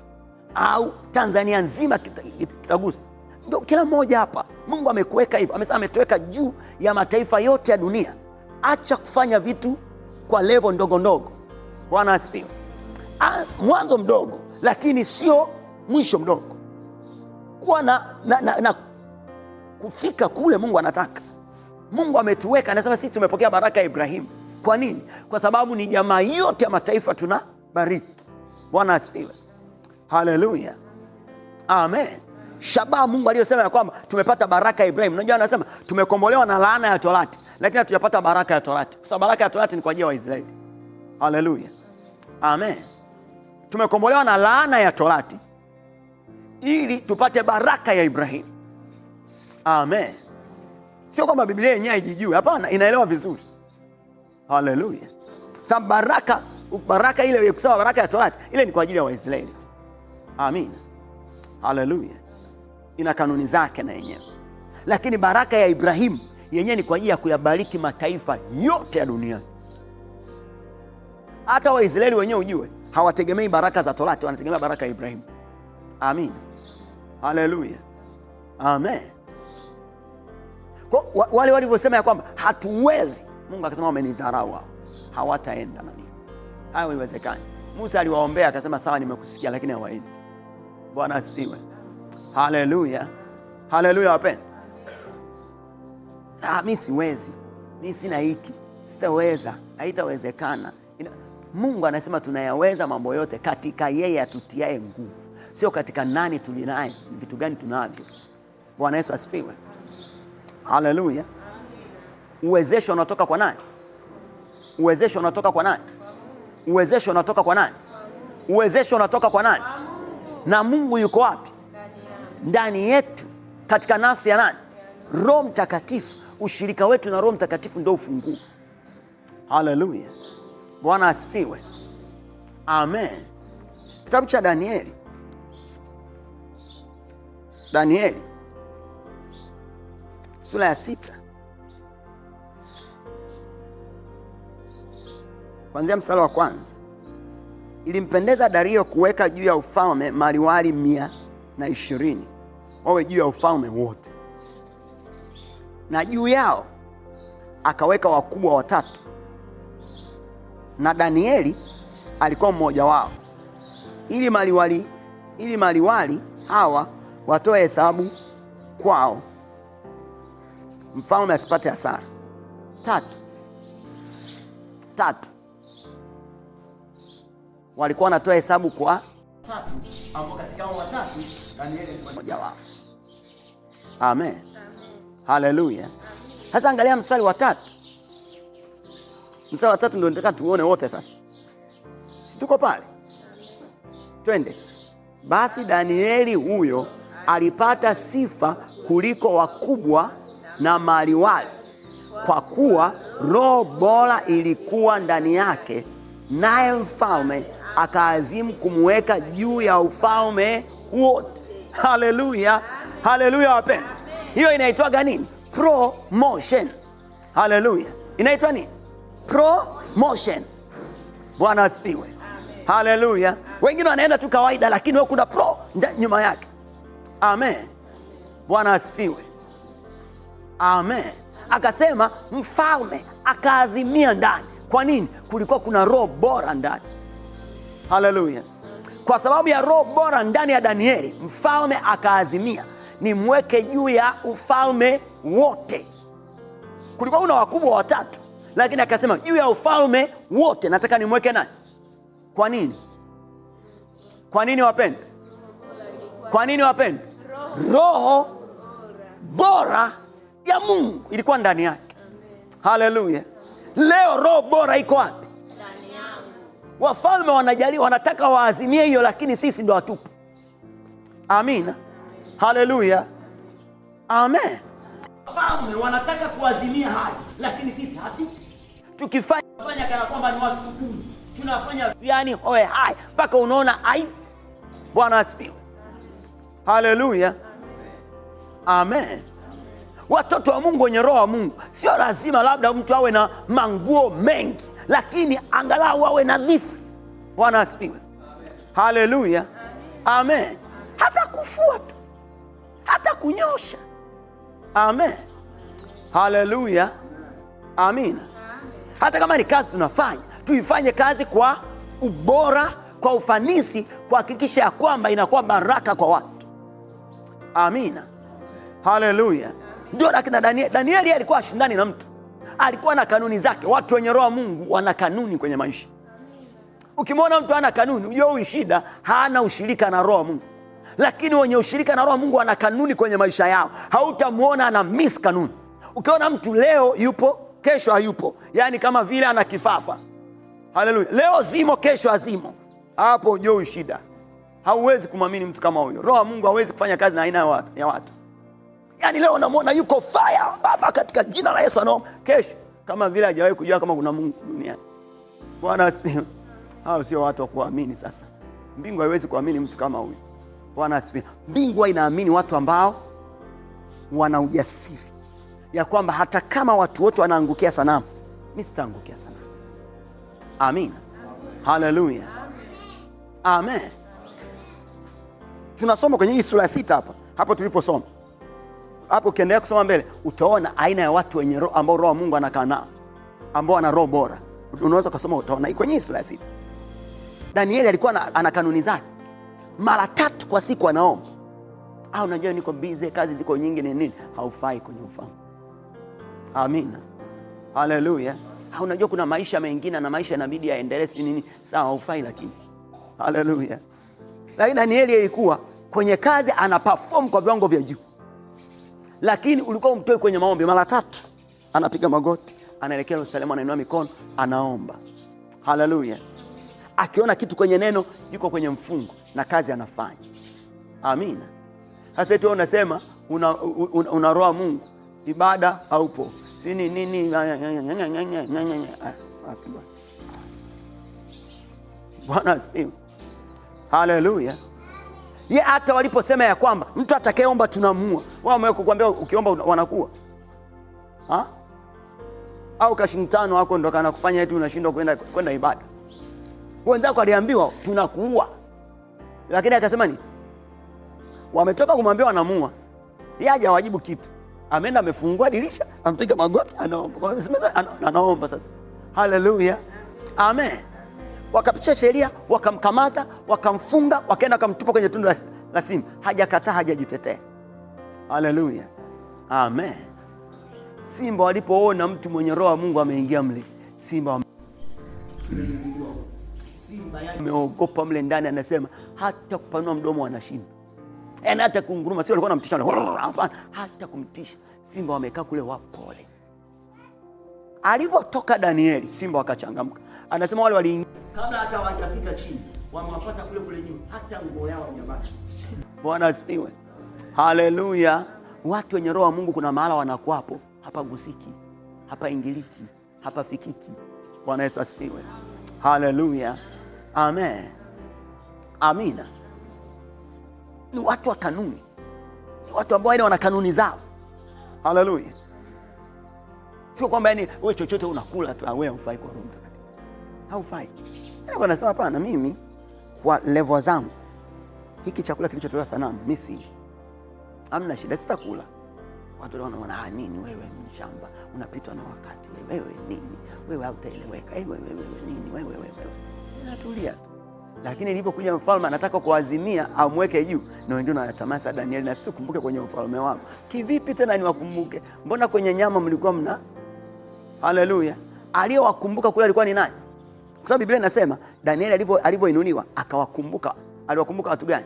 au Tanzania nzima kitagusa. Ndio kila mmoja hapa Mungu amekuweka hivyo. Amesema ametuweka juu ya mataifa yote ya dunia. Acha kufanya vitu kwa level ndogo ndogo. Bwana asifiwe. Mwanzo mdogo, lakini sio mwisho mdogo. Kuwa na kufika kule Mungu anataka. Mungu ametuweka, anasema sisi tumepokea baraka ya Ibrahimu. Kwa nini? Kwa sababu ni jamaa yote ya mataifa tunabariki. Bwana asifiwe. Haleluya. Amen. Shabaha Mungu aliyosema ya kwamba tumepata baraka ya Ibrahimu. Unajua anasema tumekombolewa na laana ya Torati, lakini hatujapata baraka ya Torati. Kwa sababu baraka ya Torati ni kwa ajili ya Waisraeli. Haleluya. Amen. Tumekombolewa na laana ya Torati ili tupate baraka ya Ibrahimu. Amen. Sio kwamba Biblia yenyewe haijijui, hapana, inaelewa vizuri. Haleluya. Sababu baraka ile kusema baraka ya Torati ile ni kwa ajili ya Waisraeli. Amina. Haleluya. Ina kanuni zake na yenyewe. Lakini baraka ya Ibrahimu yenyewe ni kwa ajili ya kuyabariki mataifa yote ya dunia. Hata Waisraeli wenyewe ujue hawategemei baraka za Torati, wanategemea baraka ya Ibrahimu. Amina. Haleluya. Amen. Kwa wale walivyosema ya kwamba hatuwezi, Mungu akasema wamenidharau hao, hawataenda na mimi. Hayo haiwezekani. Musa aliwaombea akasema sawa, nimekusikia, lakini hawaendi. Bwana asifiwe. Haleluya. Haleluya wapendwa. Mimi siwezi. Mimi sina hiki. Sitaweza. Haitawezekana. Mungu anasema tunayaweza mambo yote katika yeye atutiaye nguvu. Sio katika nani tulinaye, vitu gani tunavyo. Bwana Yesu asifiwe. Haleluya. Uwezesho unatoka kwa nani? Uwezesho unatoka kwa nani? Uwezesho unatoka kwa nani? Uwezesho unatoka kwa nani? Na Mungu yuko wapi? Ndani yetu, katika nafsi ya nani? Roho Mtakatifu. Ushirika wetu na Roho Mtakatifu ndio ufunguo. Haleluya. Bwana asifiwe. Amen. Kitabu cha Danieli. Danieli sura ya 6 kuanzia mstari wa 1. Ilimpendeza Dario kuweka juu ya ufalme maliwali 120 wawe juu ya ufalme wote, na juu yao akaweka wakubwa 3, na Danieli alikuwa mmoja wao, ili maliwali hawa watoe hesabu kwao, mfalme asipate hasara. tatu walikuwa wanatoa hesabu kwa tatu, ambao katika hao watatu Danieli ni mmoja wao. Amen. Haleluya. Sasa angalia mstari wa 3. Mstari wa 3 ndio nataka tuone wote sasa. Si tuko pale? Twende. Basi Danieli huyo alipata sifa kuliko wakubwa na maliwali, kwa kuwa roho bora ilikuwa ndani yake, naye mfalme akaazimu kumweka juu ya ufalme wote. Haleluya. Haleluya wapendwa. Hiyo inaitwa nini? Promotion. Haleluya. Inaitwa nini? Promotion. Bwana asifiwe. Haleluya. Wengine wanaenda tu kawaida, lakini wao kuna pro nyuma yake. Amen. Bwana asifiwe. Amen. Akasema mfalme akaazimia ndani. Kwa nini? Kulikuwa kuna roho bora ndani. Haleluya. Kwa sababu ya roho bora ndani ya Danieli, mfalme akaazimia nimweke juu ya ufalme wote. Kulikuwa kuna wakubwa watatu, lakini akasema juu ya ufalme wote nataka nimweke nani? Kwa nini? Kwa nini wapendwa? Kwa nini wapendwa? Roho bora ya Mungu ilikuwa ndani yake. Haleluya. Leo roho bora iko wapi? Ndani yangu. Wafalme wanajaliwa, wanataka waazimie hiyo, lakini sisi ndo hatupo. Amina. Haleluya. Amen. Wafalme wanataka kuazimia haya, lakini sisi hatupo. Tukifanya kana kwamba ni watu duni, tunafanya yani hoe hai mpaka unaona aibu. Bwana asifiwe. Haleluya. Amen. Watoto wa Mungu wenye roho wa Mungu, sio lazima labda mtu awe na manguo mengi, lakini angalau awe nadhifu. Bwana asifiwe. Haleluya. Amen. Hata kufua tu, hata kunyosha. Amen. Haleluya. Amina. Hata kama ni kazi tunafanya, tuifanye kazi kwa ubora, kwa ufanisi, kuhakikisha ya kwamba inakuwa baraka kwa watu. Amina. Haleluya. Ndio lakini Danieli alikuwa ashindani na mtu. Alikuwa na kanuni zake. Watu wenye roho Mungu wana kanuni kwenye maisha. Ukimwona mtu hana kanuni, ujue huyu shida hana ushirika na roho Mungu. Lakini wenye ushirika na roho Mungu wana kanuni kwenye maisha yao. Hautamuona ana miss kanuni. Ukiona mtu leo yupo, kesho hayupo, yani kama vile ana kifafa. Haleluya. Leo zimo, kesho hazimo, hapo ujue shida. Hauwezi kumwamini mtu kama huyo. Roho Mungu hawezi kufanya kazi na aina ya watu. Yani leo unamwona yuko fire baba katika jina la Yesu, anaomba, kesho kama vile hajawahi kujua kama kuna Mungu duniani. Bwana asifiwe. Hao sio watu wa kuamini. Sasa mbingu haiwezi kuamini mtu kama huyu. Bwana asifiwe. Mbingu inaamini watu ambao wana ujasiri ya kwamba hata kama watu wote wanaangukia sanamu, mimi sitaangukia sanamu. Amina. Haleluya. Amen. Tunasoma kwenye hii sura ya 6 hapo tuliposoma. Hapo ukiendelea kusoma mbele utaona aina ya watu wenye roho ambao roho wa Mungu anakaa nao, ambao ana roho bora. Unaweza kusoma utaona kwenye hii sura ya 6. Danieli alikuwa ana kanuni zake. Mara 3 kwa siku anaomba. Unajua niko busy, kazi ziko nyingi nini? Haufai kwenye ufalme. Amina. Haleluya. Unajua kuna maisha mengine na maisha inabidi yaendelee nini? Sawa, haufai lakini. Haleluya. Lakini Danieli alikuwa kwenye kazi ana perform kwa viwango vya juu. Lakini ulikuwa umtoi kwenye maombi mara 3. Anapiga magoti, anaelekea Yerusalemu, anainua mikono, anaomba. Haleluya. Akiona kitu kwenye neno, yuko kwenye mfungo na kazi anafanya. Amina. Sasa tu unasema una roho Mungu, ibada haupo. Si nini? Bwana asifiwe. Haleluya. Hata waliposema ya kwamba mtu atakayeomba tunamuua, wao wamekuambia ukiomba wanakuwa. Au kashintano wako ndo kana kufanya eti unashindwa kwenda ibada. Wenzako aliambiwa tunakuua. Lakini akasema ni wametoka kumwambia wanamuua. Yeye hajawajibu kitu. Ameenda amefungua dirisha, ampiga magoti, anaomba. Anaomba sasa. Haleluya. Amen. Wakapitisha sheria, wakamkamata, wakamfunga, wakaenda kumtupa kwenye tundu la simba. Hajakataa, hajajitetea. Haleluya. Amen. Simba walipoona mtu mwenye roho ya Mungu ameingia mle, Simba ameogopa mle ndani, anasema hata kupanua mdomo anashinda. Yaani hata kunguruma, sio alikuwa anamtisha, hapana, hata kumtisha. Simba wamekaa kule wapole. Alivyotoka Danieli, simba wakachangamka. Anasema wale waliingia kabla hata hawajafika chini, wamewapata kule kule nyuma, hata nguo yao hajabaki. Bwana asifiwe. Haleluya. Watu wenye roho wa Mungu kuna mahala wanakuapo, hapa gusiki, hapa ingiliki, hapa fikiki. Bwana Yesu asifiwe. Haleluya. Amen. Amina. Ni watu wa kanuni. Ni watu ambao wana kanuni zao. Haleluya. Sio kwamba yani wewe chochote unakula tu, wewe hufai kwa Roho Mtakatifu. Haufai. Yaani anasema hapana, mimi kwa level zangu hiki chakula kilichotolewa sanamu mimi si. Hamna shida, sitakula. Watu wanaona nini wewe mshamba, unapitwa na wakati wewe nini? Wewe hautaeleweka. Wewe nini? Wewe. Natulia tu. Lakini ilipokuja mfalme anataka kuazimia amweke juu, na wengine wanatamasa Danieli, na tukumbuke kwenye ufalme wako. Kivipi tena niwakumbuke? Mbona kwenye nyama mlikuwa mna? Haleluya. Aliyewakumbuka kule alikuwa ni nani? Kwa sababu Biblia inasema Danieli alivyoinuliwa akawakumbuka. Aliwakumbuka watu gani?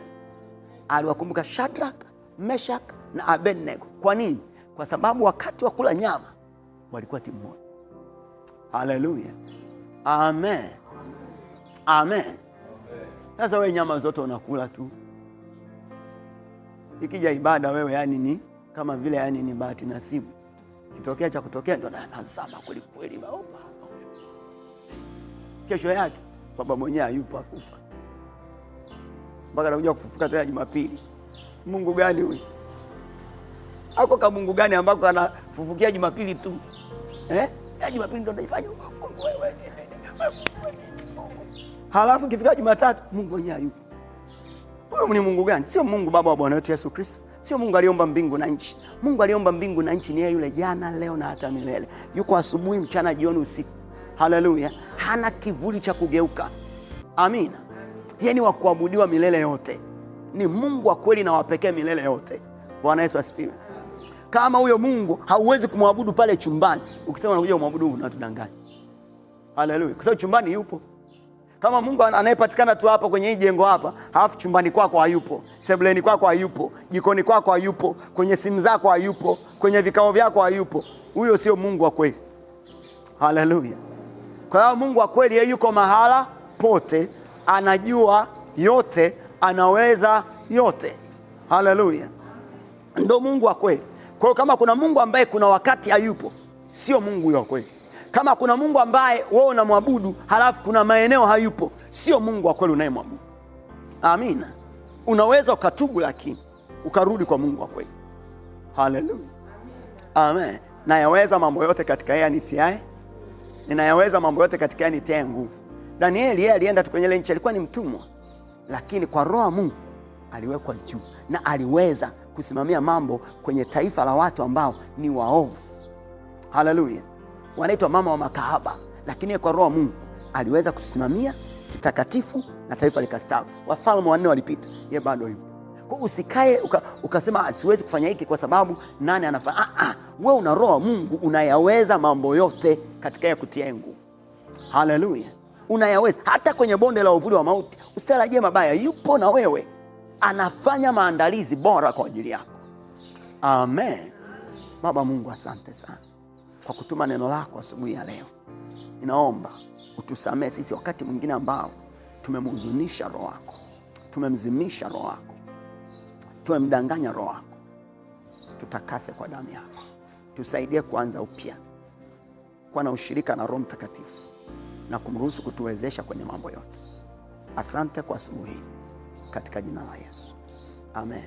Aliwakumbuka Shadrach, Meshach na Abednego. Kwa nini? Kwa sababu wakati wa kula nyama walikuwa timu moja. Haleluya. Amen. Amen. Sasa wewe nyama zote unakula tu. Ikija ibada wewe yani ni kama vile yani ni bahati nasibu. Kitokea cha kutokea ndo nazama kweli kweli. Kesho yake baba mwenyewe hayupo, akufa. Mpaka anakuja kufufuka tena Jumapili. Mungu gani huyu? Ako kama Mungu gani ambako anafufukia Jumapili tu? Ya Jumapili ndo ndaifanya Mungu wewe. Halafu kifika Jumatatu Mungu mwenyewe hayupo. Wewe ni Mungu gani? Sio Mungu Baba wa Bwana wetu Yesu Kristo. Sio Mungu aliomba mbingu na nchi. Mungu aliomba mbingu na nchi ni yeye yule jana, leo na hata milele. Yuko asubuhi, mchana, jioni, usiku. Haleluya. Hana kivuli cha kugeuka. Amina. Yeye ni wa kuabudiwa milele yote. Ni Mungu wa kweli na wa pekee milele yote. Bwana Yesu asifiwe. Kama huyo Mungu hauwezi kumwabudu pale chumbani, ukisema unakuja kumwabudu unatudanganya. Haleluya. Kwa sababu chumbani yupo. Kama Mungu anayepatikana tu hapa kwenye hii jengo hapa, halafu chumbani kwako hayupo, sebuleni kwako hayupo, jikoni kwako hayupo, kwenye simu zako hayupo, kwenye vikao vyako hayupo, huyo sio Mungu wa kweli. Haleluya. Kwa hiyo Mungu wa kweli yeye yuko mahala pote, anajua yote, anaweza yote. Haleluya. Ndio Mungu wa kweli. Kwa hiyo kama kuna Mungu ambaye kuna wakati hayupo, sio Mungu huyo wa kweli. Kama kuna Mungu ambaye wewe unamwabudu halafu kuna maeneo hayupo, sio Mungu wa kweli unayemwabudu. Amina. Unaweza ukatubu lakini ukarudi kwa Mungu wa kweli. Haleluya. Amen. Nayaweza mambo yote katika yeye anitiaye. Ninayaweza mambo yote katika yeye anitiaye nguvu. Danieli yeye alienda tu kwenye ile nchi, alikuwa ni mtumwa, lakini kwa roho ya Mungu aliwekwa juu na aliweza kusimamia mambo kwenye taifa la watu ambao ni waovu. Haleluya. Wanaitwa mama wa makahaba, lakini kwa roho wa Mungu aliweza kusimamia kitakatifu na taifa likastawi. Wafalme wanne walipita, yeye bado yupo. Kwa usikae ukasema siwezi kufanya hiki kwa sababu nani anafanya. Wewe una roho wa Mungu, unayaweza mambo yote katika yeye kutia nguvu. Haleluya. Unayaweza hata kwenye bonde la uvuli wa mauti. Usitarajie mabaya, yupo na wewe. Anafanya maandalizi bora kwa ajili yako. Amen. Baba Mungu, asante sana kwa kutuma neno lako asubuhi ya leo. Ninaomba utusamee sisi wakati mwingine ambao tumemhuzunisha roho wako, tumemzimisha roho wako, tumemdanganya roho wako. Tutakase kwa damu yako. Tusaidie kuanza upya, kuwa na ushirika na Roho Mtakatifu na kumruhusu kutuwezesha kwenye mambo yote. Asante kwa asubuhi katika jina la Yesu. Amen.